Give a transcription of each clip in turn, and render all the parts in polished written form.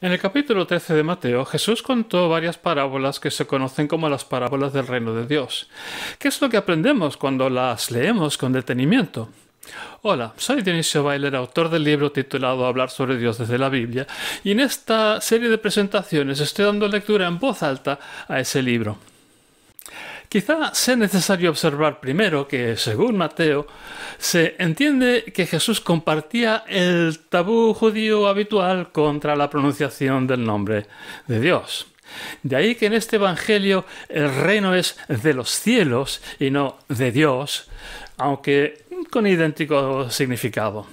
En el capítulo 13 de Mateo, Jesús contó varias parábolas que se conocen como las parábolas del reino de Dios. ¿Qué es lo que aprendemos cuando las leemos con detenimiento? Hola, soy Dionisio Bailer, autor del libro titulado Hablar sobre Dios desde la Biblia, y en esta serie de presentaciones estoy dando lectura en voz alta a ese libro. Quizá sea necesario observar primero que, según Mateo, se entiende que Jesús compartía el tabú judío habitual contra la pronunciación del nombre de Dios. De ahí que en este Evangelio el reino es de los cielos y no de Dios, aunque con idéntico significado.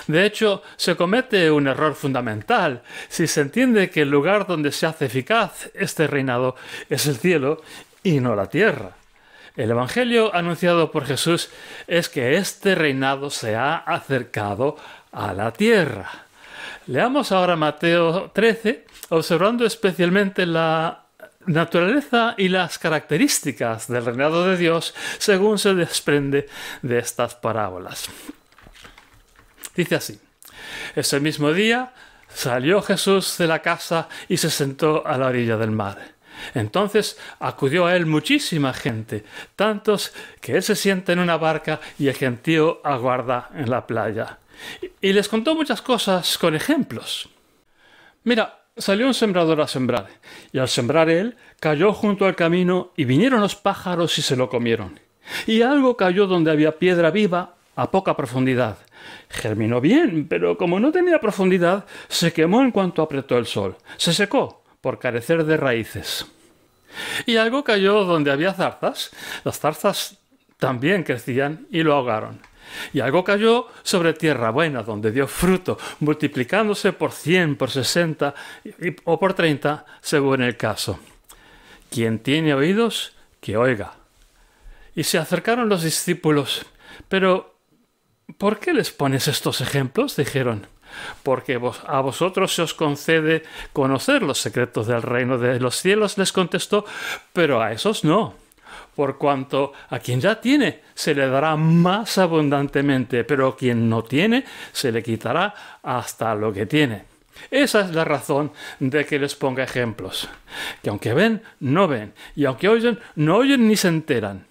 De hecho, se comete un error fundamental si se entiende que el lugar donde se hace eficaz este reinado es el cielo y no la tierra. El Evangelio anunciado por Jesús es que este reinado se ha acercado a la tierra. Leamos ahora Mateo 13, observando especialmente la naturaleza y las características del reinado de Dios según se desprende de estas parábolas. Dice así: ese mismo día salió Jesús de la casa y se sentó a la orilla del mar. Entonces acudió a él muchísima gente, tantos que él se sienta en una barca y el gentío aguarda en la playa. Y les contó muchas cosas con ejemplos. Mira, salió un sembrador a sembrar, y al sembrar él, cayó junto al camino, y vinieron los pájaros y se lo comieron. Y algo cayó donde había piedra viva, a poca profundidad. Germinó bien, pero como no tenía profundidad, se quemó en cuanto apretó el sol. Se secó por carecer de raíces. Y algo cayó donde había zarzas. Las zarzas también crecían y lo ahogaron. Y algo cayó sobre tierra buena, donde dio fruto, multiplicándose por 100, por 60 o por 30, según el caso. Quien tiene oídos, que oiga. Y se acercaron los discípulos. Pero, ¿por qué les pones estos ejemplos?, dijeron. Porque a vosotros se os concede conocer los secretos del reino de los cielos, les contestó, pero a esos no. Por cuanto a quien ya tiene se le dará más abundantemente, pero a quien no tiene se le quitará hasta lo que tiene. Esa es la razón de que les ponga ejemplos. Que aunque ven, no ven, y aunque oyen, no oyen ni se enteran.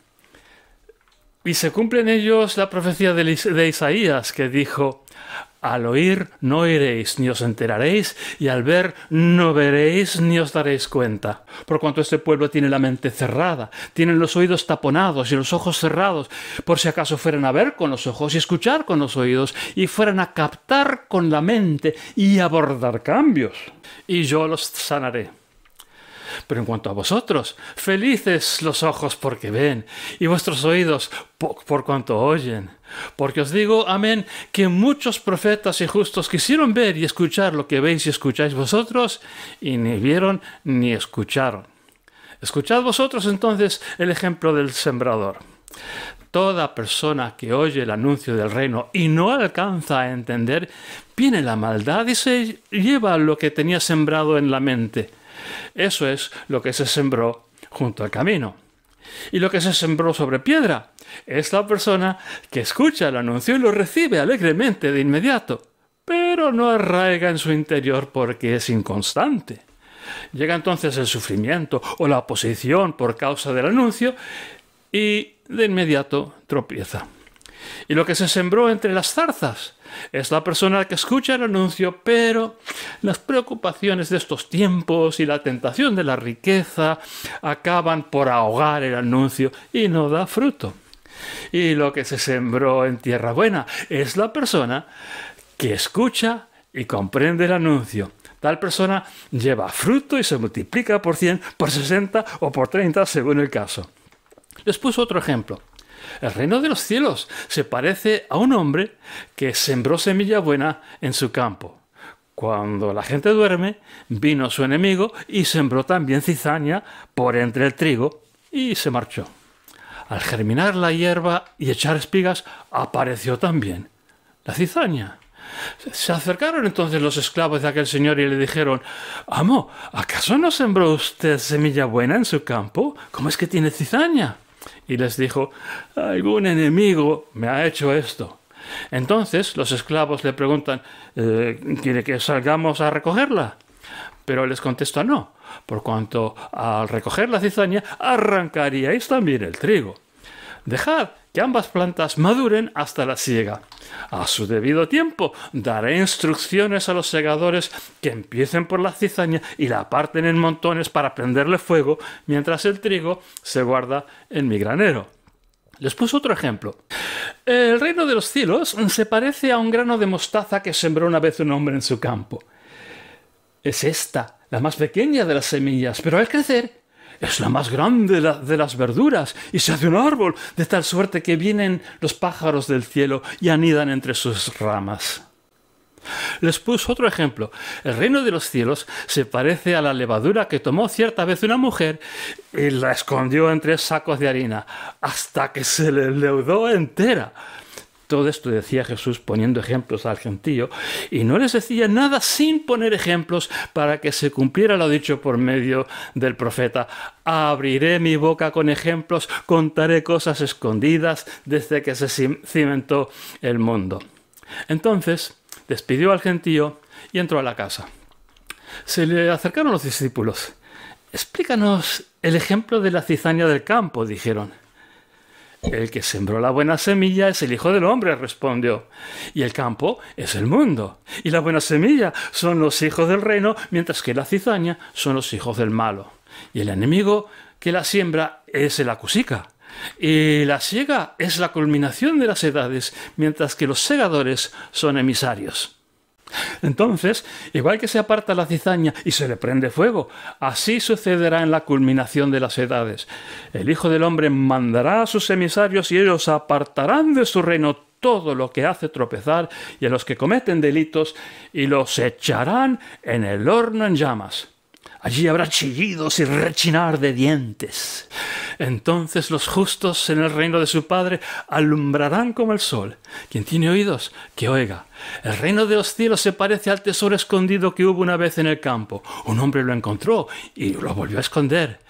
Y se cumple en ellos la profecía de Isaías, que dijo: al oír no oiréis, ni os enteraréis, y al ver no veréis, ni os daréis cuenta. Por cuanto este pueblo tiene la mente cerrada, tienen los oídos taponados y los ojos cerrados, por si acaso fueran a ver con los ojos y escuchar con los oídos, y fueran a captar con la mente y abordar cambios, y yo los sanaré. Pero en cuanto a vosotros, felices los ojos porque ven, y vuestros oídos por cuanto oyen. Porque os digo, amén, que muchos profetas y justos quisieron ver y escuchar lo que veis y escucháis vosotros, y ni vieron ni escucharon. Escuchad vosotros entonces el ejemplo del sembrador. Toda persona que oye el anuncio del reino y no alcanza a entender, viene la maldad y se lleva lo que tenía sembrado en la mente. Eso es lo que se sembró junto al camino. Y lo que se sembró sobre piedra es la persona que escucha el anuncio y lo recibe alegremente de inmediato, pero no arraiga en su interior porque es inconstante. Llega entonces el sufrimiento o la oposición por causa del anuncio y de inmediato tropieza. Y lo que se sembró entre las zarzas es la persona que escucha el anuncio, pero las preocupaciones de estos tiempos y la tentación de la riqueza acaban por ahogar el anuncio y no da fruto. Y lo que se sembró en tierra buena es la persona que escucha y comprende el anuncio. Tal persona lleva fruto y se multiplica por 100, por 60 o por 30, según el caso. Les puso otro ejemplo. El reino de los cielos se parece a un hombre que sembró semilla buena en su campo. Cuando la gente duerme, vino su enemigo y sembró también cizaña por entre el trigo y se marchó. Al germinar la hierba y echar espigas, apareció también la cizaña. Se acercaron entonces los esclavos de aquel señor y le dijeron: «Amo, ¿acaso no sembró usted semilla buena en su campo? ¿Cómo es que tiene cizaña?» Y les dijo: «Algún enemigo me ha hecho esto». Entonces los esclavos le preguntan: «¿Quiere que salgamos a recogerla?». Pero él les contesta no, por cuanto al recoger la cizaña arrancaríais también el trigo. Dejad que ambas plantas maduren hasta la siega. A su debido tiempo daré instrucciones a los segadores que empiecen por la cizaña y la aparten en montones para prenderle fuego, mientras el trigo se guarda en mi granero. Les puso otro ejemplo. El reino de los cielos se parece a un grano de mostaza que sembró una vez un hombre en su campo. Es esta, la más pequeña de las semillas, pero al crecer es la más grande de las verduras y se hace un árbol, de tal suerte que vienen los pájaros del cielo y anidan entre sus ramas. Les puso otro ejemplo. El reino de los cielos se parece a la levadura que tomó cierta vez una mujer y la escondió en 3 sacos de harina hasta que se le leudó entera. Todo esto decía Jesús poniendo ejemplos al gentío, y no les decía nada sin poner ejemplos para que se cumpliera lo dicho por medio del profeta. Abriré mi boca con ejemplos, contaré cosas escondidas desde que se cimentó el mundo. Entonces despidió al gentío y entró a la casa. Se le acercaron los discípulos. «Explícanos el ejemplo de la cizaña del campo», dijeron. «El que sembró la buena semilla es el Hijo del Hombre», respondió. «Y el campo es el mundo. Y la buena semilla son los hijos del reino, mientras que la cizaña son los hijos del malo. Y el enemigo que la siembra es el acusica. Y la siega es la culminación de las edades, mientras que los segadores son emisarios». Entonces, igual que se aparta la cizaña y se le prende fuego, así sucederá en la culminación de las edades. El Hijo del Hombre mandará a sus emisarios y ellos apartarán de su reino todo lo que hace tropezar y a los que cometen delitos y los echarán en el horno en llamas. Allí habrá chillidos y rechinar de dientes. Entonces los justos en el reino de su Padre alumbrarán como el sol. Quien tiene oídos, que oiga. El reino de los cielos se parece al tesoro escondido que hubo una vez en el campo. Un hombre lo encontró y lo volvió a esconder.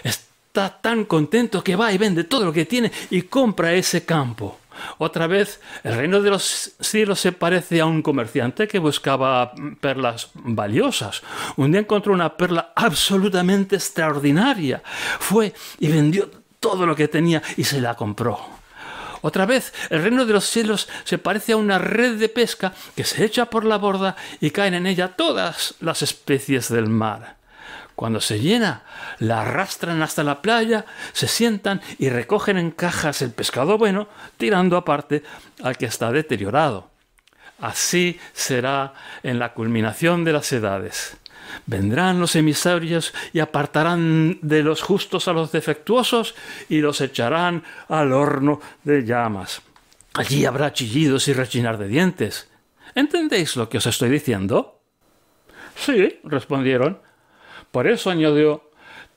Está tan contento que va y vende todo lo que tiene y compra ese campo. Otra vez, el reino de los cielos se parece a un comerciante que buscaba perlas valiosas. Un día encontró una perla absolutamente extraordinaria. Fue y vendió todo lo que tenía y se la compró. Otra vez, el reino de los cielos se parece a una red de pesca que se echa por la borda y caen en ella todas las especies del mar. Cuando se llena, la arrastran hasta la playa, se sientan y recogen en cajas el pescado bueno, tirando aparte al que está deteriorado. Así será en la culminación de las edades. Vendrán los emisarios y apartarán de los justos a los defectuosos y los echarán al horno de llamas. Allí habrá chillidos y rechinar de dientes. ¿Entendéis lo que os estoy diciendo? Sí, respondieron. Por eso añadió,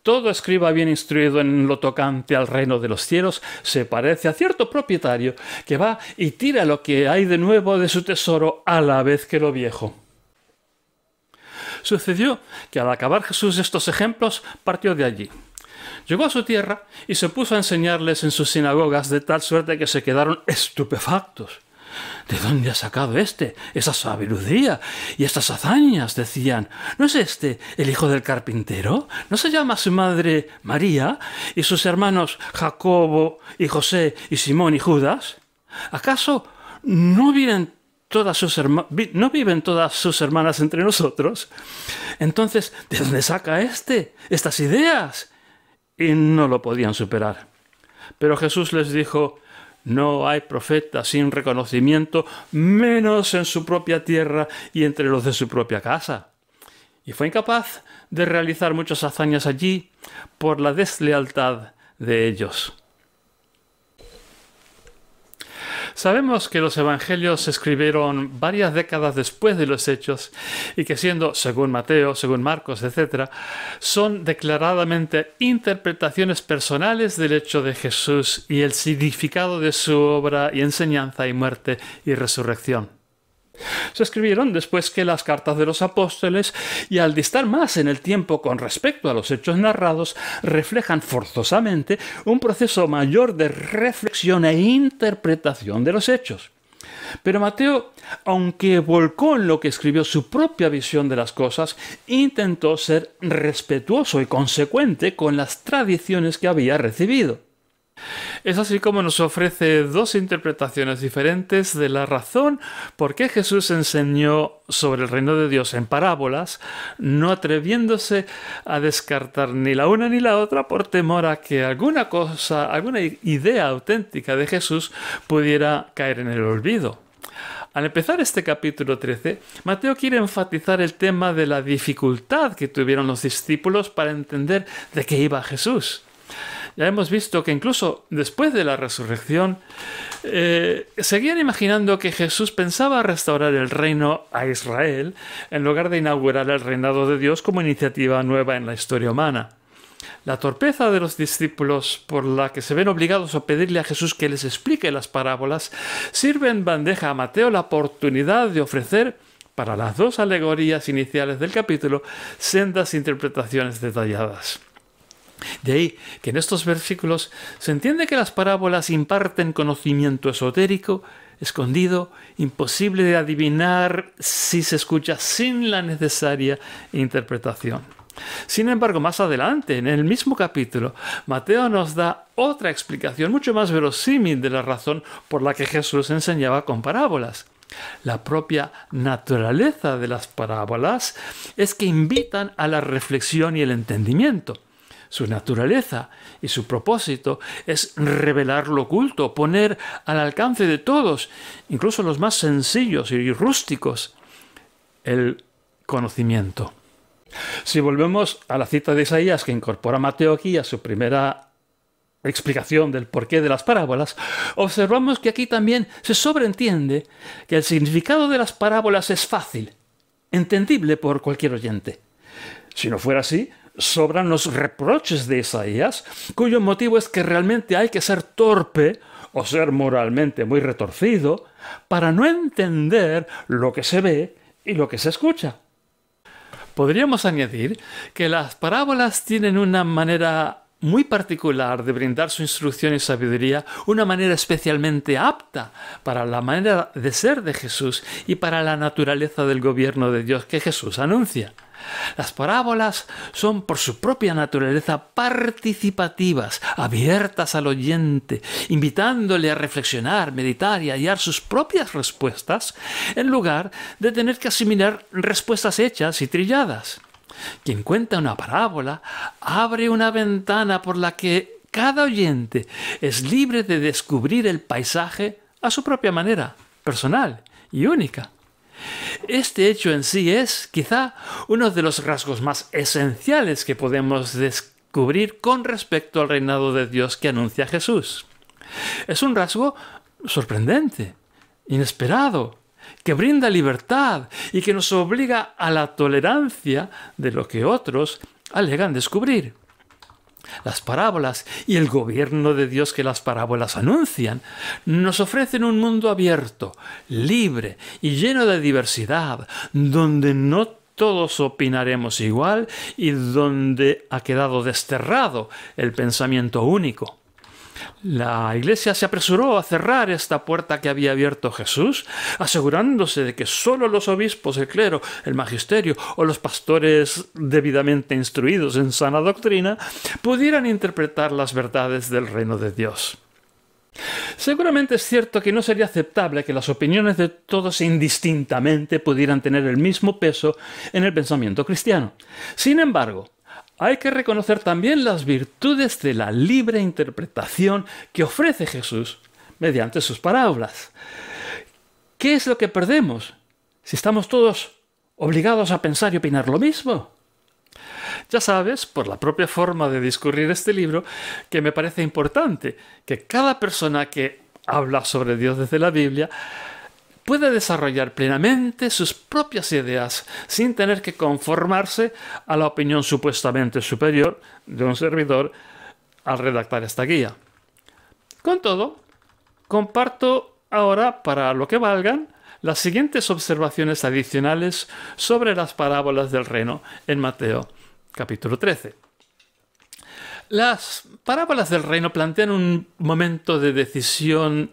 todo escriba bien instruido en lo tocante al reino de los cielos se parece a cierto propietario que va y tira lo que hay de nuevo de su tesoro a la vez que lo viejo. Sucedió que al acabar Jesús estos ejemplos partió de allí. Llegó a su tierra y se puso a enseñarles en sus sinagogas de tal suerte que se quedaron estupefactos. ¿De dónde ha sacado esa sabiduría y estas hazañas?, decían. ¿No es este el hijo del carpintero? ¿No se llama su madre María y sus hermanos Jacobo y José y Simón y Judas? ¿Acaso no viven todas sus hermanas entre nosotros? Entonces, ¿de dónde saca estas ideas? Y no lo podían superar. Pero Jesús les dijo: no hay profeta sin reconocimiento, menos en su propia tierra y entre los de su propia casa. Y fue incapaz de realizar muchas hazañas allí por la deslealtad de ellos. Sabemos que los evangelios se escribieron varias décadas después de los hechos y que siendo, según Mateo, según Marcos, etc., son declaradamente interpretaciones personales del hecho de Jesús y el significado de su obra y enseñanza y muerte y resurrección. Se escribieron después que las cartas de los apóstoles y al distar más en el tiempo con respecto a los hechos narrados reflejan forzosamente un proceso mayor de reflexión e interpretación de los hechos. Pero Mateo, aunque volcó en lo que escribió su propia visión de las cosas, intentó ser respetuoso y consecuente con las tradiciones que había recibido. Es así como nos ofrece dos interpretaciones diferentes de la razón por qué Jesús enseñó sobre el reino de Dios en parábolas, no atreviéndose a descartar ni la una ni la otra por temor a que alguna idea auténtica de Jesús pudiera caer en el olvido. Al empezar este capítulo 13, Mateo quiere enfatizar el tema de la dificultad que tuvieron los discípulos para entender de qué iba Jesús. Ya hemos visto que incluso después de la resurrección, seguían imaginando que Jesús pensaba restaurar el reino a Israel en lugar de inaugurar el reinado de Dios como iniciativa nueva en la historia humana. La torpeza de los discípulos por la que se ven obligados a pedirle a Jesús que les explique las parábolas sirve en bandeja a Mateo la oportunidad de ofrecer, para las dos alegorías iniciales del capítulo, sendas interpretaciones detalladas. De ahí que en estos versículos se entiende que las parábolas imparten conocimiento esotérico, escondido, imposible de adivinar si se escucha sin la necesaria interpretación. Sin embargo, más adelante, en el mismo capítulo, Mateo nos da otra explicación mucho más verosímil de la razón por la que Jesús enseñaba con parábolas. La propia naturaleza de las parábolas es que invitan a la reflexión y el entendimiento. Su naturaleza y su propósito es revelar lo oculto, poner al alcance de todos, incluso los más sencillos y rústicos, el conocimiento. Si volvemos a la cita de Isaías que incorpora Mateo aquí a su primera explicación del porqué de las parábolas, observamos que aquí también se sobreentiende que el significado de las parábolas es fácil, entendible por cualquier oyente. Si no fuera así, sobran los reproches de Isaías, cuyo motivo es que realmente hay que ser torpe o ser moralmente muy retorcido para no entender lo que se ve y lo que se escucha. Podríamos añadir que las parábolas tienen una manera muy particular de brindar su instrucción y sabiduría, una manera especialmente apta para la manera de ser de Jesús y para la naturaleza del gobierno de Dios que Jesús anuncia. Las parábolas son por su propia naturaleza participativas, abiertas al oyente, invitándole a reflexionar, meditar y hallar sus propias respuestas, en lugar de tener que asimilar respuestas hechas y trilladas. Quien cuenta una parábola abre una ventana por la que cada oyente es libre de descubrir el paisaje a su propia manera, personal y única. Este hecho en sí es, quizá, uno de los rasgos más esenciales que podemos descubrir con respecto al reinado de Dios que anuncia Jesús. Es un rasgo sorprendente, inesperado, que brinda libertad y que nos obliga a la tolerancia de lo que otros alegan descubrir. Las parábolas y el gobierno de Dios que las parábolas anuncian nos ofrecen un mundo abierto, libre y lleno de diversidad, donde no todos opinaremos igual y donde ha quedado desterrado el pensamiento único. La Iglesia se apresuró a cerrar esta puerta que había abierto Jesús, asegurándose de que solo los obispos, el clero, el magisterio o los pastores debidamente instruidos en sana doctrina pudieran interpretar las verdades del reino de Dios. Seguramente es cierto que no sería aceptable que las opiniones de todos indistintamente pudieran tener el mismo peso en el pensamiento cristiano. Sin embargo, hay que reconocer también las virtudes de la libre interpretación que ofrece Jesús mediante sus parábolas. ¿Qué es lo que perdemos si estamos todos obligados a pensar y opinar lo mismo? Ya sabes, por la propia forma de discurrir este libro, que me parece importante que cada persona que habla sobre Dios desde la Biblia puede desarrollar plenamente sus propias ideas sin tener que conformarse a la opinión supuestamente superior de un servidor al redactar esta guía. Con todo, comparto ahora, para lo que valgan, las siguientes observaciones adicionales sobre las parábolas del reino en Mateo, capítulo 13. Las parábolas del reino plantean un momento de decisión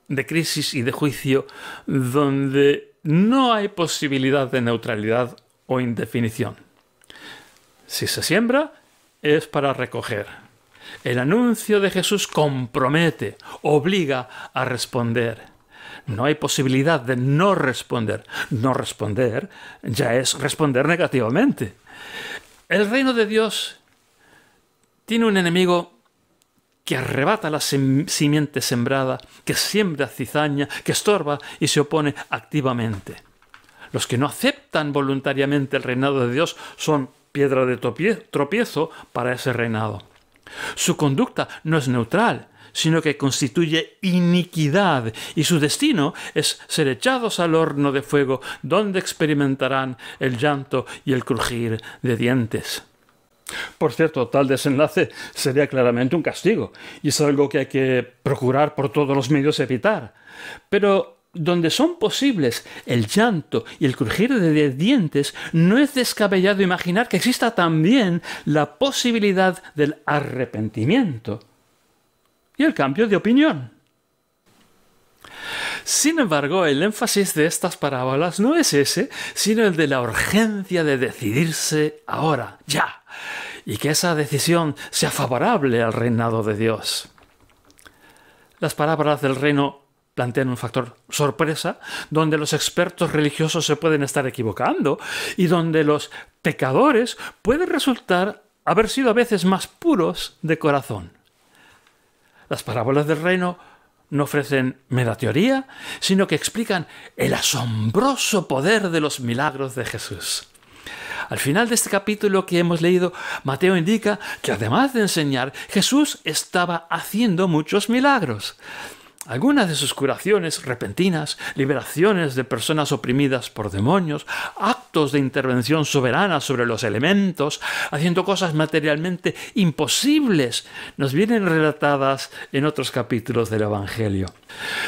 de crisis y de juicio donde no hay posibilidad de neutralidad o indefinición. Si se siembra, es para recoger. El anuncio de Jesús compromete, obliga a responder. No hay posibilidad de no responder. No responder ya es responder negativamente. El reino de Dios tiene un enemigo que arrebata la simiente sembrada, que siembra cizaña, que estorba y se opone activamente. Los que no aceptan voluntariamente el reinado de Dios son piedra de tropiezo para ese reinado. Su conducta no es neutral, sino que constituye iniquidad, y su destino es ser echados al horno de fuego, donde experimentarán el llanto y el crujir de dientes. Por cierto, tal desenlace sería claramente un castigo, y es algo que hay que procurar por todos los medios evitar. Pero donde son posibles el llanto y el crujir de dientes, no es descabellado imaginar que exista también la posibilidad del arrepentimiento y el cambio de opinión. Sin embargo, el énfasis de estas parábolas no es ese, sino el de la urgencia de decidirse ahora, ya, y que esa decisión sea favorable al reinado de Dios. Las parábolas del reino plantean un factor sorpresa, donde los expertos religiosos se pueden estar equivocando y donde los pecadores pueden resultar haber sido a veces más puros de corazón. Las parábolas del reino no ofrecen mera teoría, sino que explican el asombroso poder de los milagros de Jesús. Al final de este capítulo que hemos leído, Mateo indica que además de enseñar, Jesús estaba haciendo muchos milagros. Algunas de sus curaciones repentinas, liberaciones de personas oprimidas por demonios, actos de intervención soberana sobre los elementos, haciendo cosas materialmente imposibles, nos vienen relatadas en otros capítulos del Evangelio.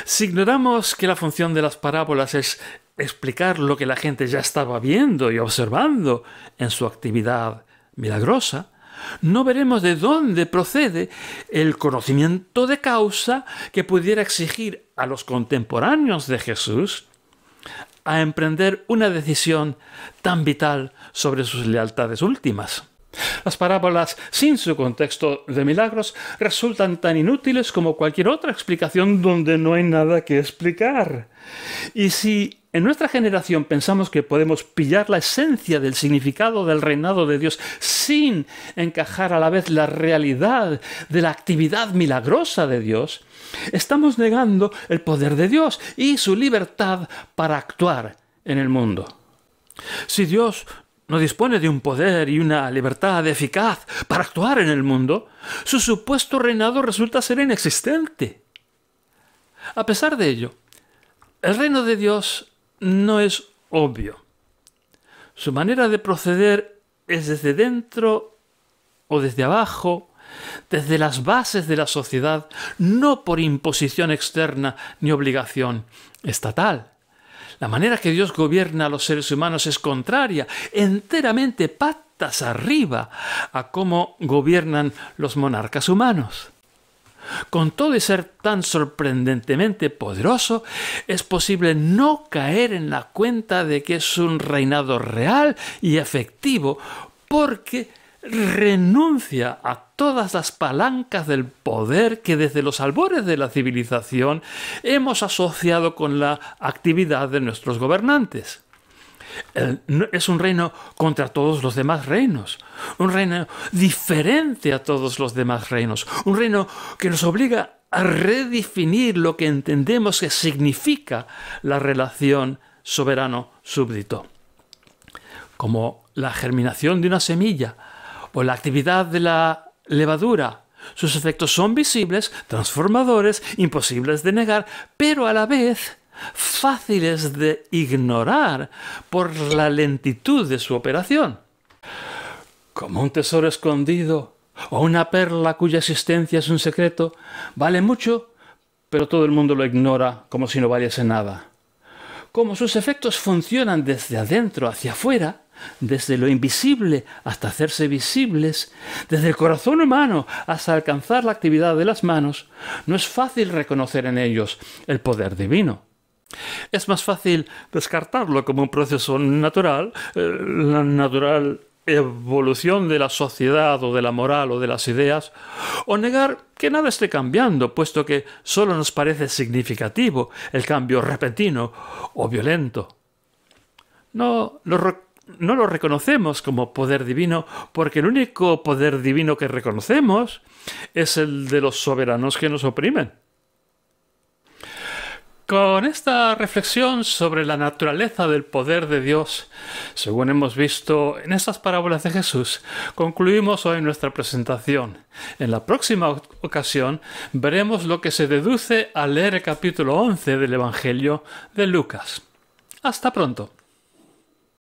Si ignoramos que la función de las parábolas es explicar lo que la gente ya estaba viendo y observando en su actividad milagrosa, no veremos de dónde procede el conocimiento de causa que pudiera exigir a los contemporáneos de Jesús a emprender una decisión tan vital sobre sus lealtades últimas. Las parábolas, sin su contexto de milagros, resultan tan inútiles como cualquier otra explicación donde no hay nada que explicar. Y si en nuestra generación pensamos que podemos pillar la esencia del significado del reinado de Dios sin encajar a la vez la realidad de la actividad milagrosa de Dios, estamos negando el poder de Dios y su libertad para actuar en el mundo. Si Dios no dispone de un poder y una libertad eficaz para actuar en el mundo, su supuesto reinado resulta ser inexistente. A pesar de ello, el reino de Dios no es obvio. Su manera de proceder es desde dentro o desde abajo, desde las bases de la sociedad, no por imposición externa ni obligación estatal. La manera que Dios gobierna a los seres humanos es contraria, enteramente patas arriba, a cómo gobiernan los monarcas humanos. Con todo y ser tan sorprendentemente poderoso, es posible no caer en la cuenta de que es un reinado real y efectivo, porque renuncia a todas las palancas del poder que desde los albores de la civilización hemos asociado con la actividad de nuestros gobernantes. Es un reino contra todos los demás reinos, un reino diferente a todos los demás reinos, un reino que nos obliga a redefinir lo que entendemos que significa la relación soberano-súbdito. Como la germinación de una semilla o la actividad de la levadura, sus efectos son visibles, transformadores, imposibles de negar, pero a la vez fáciles de ignorar por la lentitud de su operación. Como un tesoro escondido o una perla cuya existencia es un secreto, vale mucho, pero todo el mundo lo ignora como si no valiese nada. Como sus efectos funcionan desde adentro hacia afuera, desde lo invisible hasta hacerse visibles, desde el corazón humano hasta alcanzar la actividad de las manos, no es fácil reconocer en ellos el poder divino. Es más fácil descartarlo como un proceso natural, la natural evolución de la sociedad o de la moral o de las ideas, o negar que nada esté cambiando, puesto que solo nos parece significativo el cambio repentino o violento. No lo reconocemos como poder divino porque el único poder divino que reconocemos es el de los soberanos que nos oprimen. Con esta reflexión sobre la naturaleza del poder de Dios, según hemos visto en estas parábolas de Jesús, concluimos hoy nuestra presentación. En la próxima ocasión veremos lo que se deduce al leer el capítulo 11 del Evangelio de Lucas. Hasta pronto.